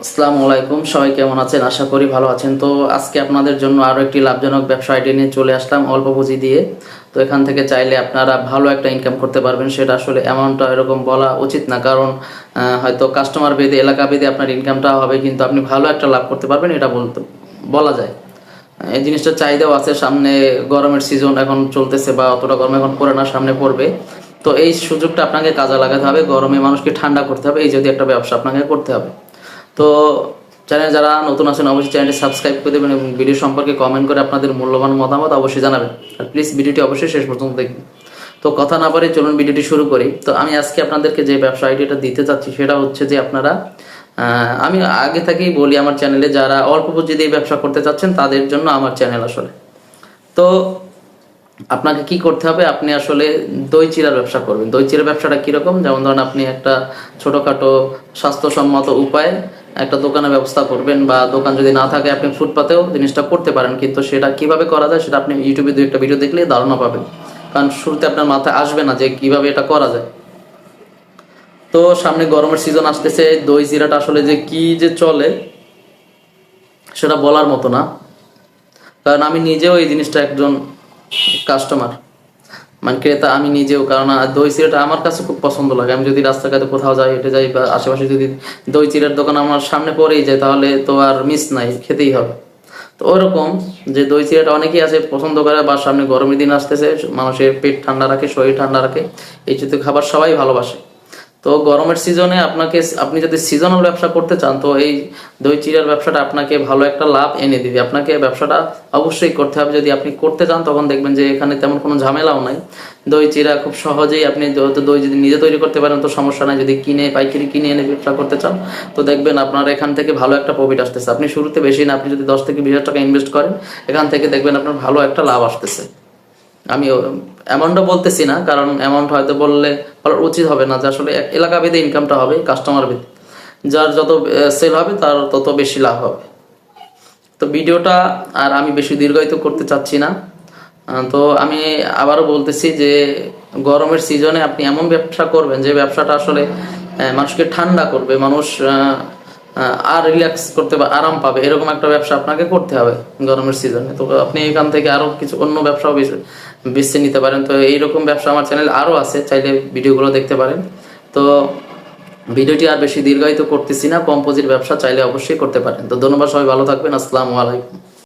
আসসালামু আলাইকুম, সবাই কেমন আছেন? আশা করি ভালো আছেন। তো আজকে আপনাদের জন্য আরো একটি লাভজনক ব্যবসা আইডিয়া নিয়ে চলে আসলাম অল্প পুঁজি দিয়ে। তো এখান থেকে চাইলে আপনারা ভালো একটা ইনকাম করতে পারবেন। সেটা আসলে অ্যামাউন্টটা এরকম বলা উচিত না, কারণ হয়তো কাস্টমার ভেদে, এলাকা ভেদে আপনার ইনকামটা হবে, কিন্তু আপনি ভালো একটা লাভ করতে পারবেন, এটা বলা যায়। এই জিনিসটা চাহিদাও আছে। সামনে গরমের সিজন এখন চলতেছে, বা অতটা গরম এখন পড়ে না, সামনে পড়বে। তো এই সুযোগটা আপনাকে কাজে লাগাতে হবে, গরমে মানুষকে ঠান্ডা করতে হবে, এই যদি একটা ব্যবসা আপনাকে করতে হবে। তো চ্যানেল যারা নতুন আছেন অবশ্যই চ্যানেলটি সাবস্ক্রাইব করে দেবেন এবং ভিডিও সম্পর্কে কমেন্ট করে আপনাদের মূল্যবান মতামত অবশ্যই জানাবেন। আর প্লিজ ভিডিওটি অবশ্যই শেষ পর্যন্ত দেখবেন। তো কথা না বলে চলুন ভিডিওটি শুরু করি। তো আমি আজকে আপনাদেরকে যে ব্যবসা আইডিয়াটা দিতে চাচ্ছি সেটা হচ্ছে যে আপনারা, আমি আগে থেকেই বলি, আমার চ্যানেলে যারা অল্প পুঁজি দিয়ে ব্যবসা করতে চাচ্ছেন তাদের জন্য আমার চ্যানেল আসলে। তো আপনাকে কি করতে হবে, আপনি আসলে দই চিড়ার ব্যবসা করবেন। দই চিড়ার ব্যবসাটা কিরকম, যেমন ধরেন আপনি একটা ছোটখাটো স্বাস্থ্যসম্মত উপায় একটা দোকানের ব্যবস্থা করবেন, বা দোকান যদি না থাকে আপনি ফুটপাতেও জিনিসটা করতে পারেন। কিন্তু সেটা কিভাবে করা যায় সেটা আপনি ইউটিউবে দু একটা ভিডিও দেখলেই ধারণা পাবেন, কারণ শুরুতে আপনার মাথায় আসবে না যে কিভাবে এটা করা যায়। তো সামনে গরমের সিজন আসতেছে, দই চিড়াটা আসলে যে কি যে চলে সেটা বলার মতো না, কারণ আমি নিজেও এই জিনিসটা একজন কাস্টমার, মানে ক্রেতা আমি নিজেও। কারণ দই চিড়াটা আমার কাছে খুব পছন্দ লাগে। আমি যদি রাস্তাঘাটে কোথাও যাই, হেঁটে যাই, বা আশেপাশে যদি দই চিড়ার দোকান আমার সামনে পড়েই যায়, তাহলে তো আর মিস নাই, খেতেই হবে। তো ওরকম যে দই চিড়াটা অনেকেই আছে পছন্দ করে, বা সামনে গরমের দিন আসতেছে, মানুষের পেট ঠান্ডা রাখে, শরীর ঠান্ডা রাখে, এই জাতীয় খাবার সবাই ভালোবাসে। তো গরমের সিজনে আপনি যদি সিজনাল ব্যবসা করতে চান, তো এই দই চিড়ার ব্যবসাটা আপনাকে ভালো একটা লাভ এনে দিবে। আপনাকে ব্যবসাটা অবশ্যই করতে হবে। যদি আপনি করতে চান তখন দেখবেন যে এখানে তেমন কোনো ঝামেলাও নাই। দই চিড়া খুব সহজেই আপনি দই যদি নিজে তৈরি করতে পারেন তো সমস্যা নাই। যদি পাইকারি কিনে এনে ব্যবসা করতে চান তো দেখবেন আপনার এখান থেকে ভালো একটা প্রফিট আসতেছে। আপনি শুরুতে বেশি না, আপনি যদি 10 থেকে 20 হাজার টাকা ইনভেস্ট করেন, এখান থেকে দেখবেন আপনার ভালো একটা লাভ আসতেছে। আমি অ্যামাউন্টটা বলতেছি না, কারণ অ্যামাউন্ট হয়তো বলার উচিত হবে না, যে আসলে এলাকা ভেদে ইনকামটা হবে, কাস্টমার ভেদে। যার যত সেল হবে তার তত বেশি লাভ হবে। তো ভিডিওটা আর আমি বেশি দীর্ঘায়িত করতে চাচ্ছি না। তো আমি আবারও বলতেছি যে গরমের সিজনে আপনি এমন ব্যবসা করবেন যে ব্যবসাটা আসলে মানুষকে ঠান্ডা করবে, মানুষ আর রিল্যাক্স করতে বা আরাম পাবে, এরকম একটা ব্যবসা আপনাকে করতে হবে গরমের সিজনে। তো আপনি এখান থেকে আরো কিছু অন্য ব্যবসাও বেছে নিতে পারেন। তো এইরকম ব্যবসা আমার চ্যানেল আরো আছে, চাইলে ভিডিওগুলো দেখতে পারেন। তো ভিডিওটি আর বেশি দীর্ঘায়িত করতেছি না, কম পুঁজির ব্যবসা চাইলে অবশ্যই করতে পারেন। তো ধন্যবাদ, সবাই ভালো থাকবেন। আসসালামু আলাইকুম।